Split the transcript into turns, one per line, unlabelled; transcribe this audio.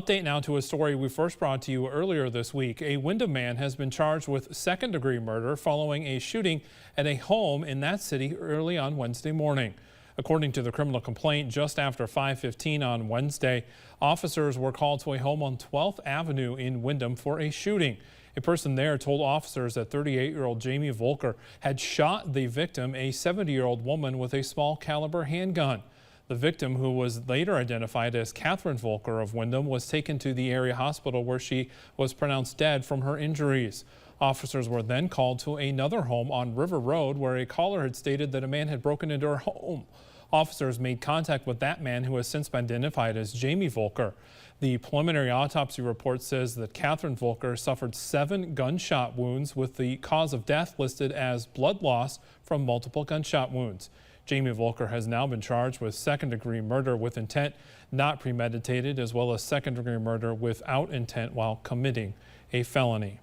Update now to a story we first brought to you earlier this week. A Windom man has been charged with second-degree murder following a shooting at a home in that city early on Wednesday morning. According to the criminal complaint, just after 5:15 on Wednesday, officers were called to a home on 12th Avenue in Windom for a shooting. A person there told officers that 38-year-old Jamie Volker had shot the victim, a 70-year-old woman, with a small caliber handgun. The victim, who was later identified as Catherine Volker of Windom, was taken to the area hospital where she was pronounced dead from her injuries. Officers were then called to another home on River Road where a caller had stated that a man had broken into her home. Officers made contact with that man, who has since been identified as Jamie Volker. The preliminary autopsy report says that Catherine Volker suffered 7 gunshot wounds, with the cause of death listed as blood loss from multiple gunshot wounds. Jamie Volker has now been charged with second-degree murder with intent not premeditated, as well as second-degree murder without intent while committing a felony.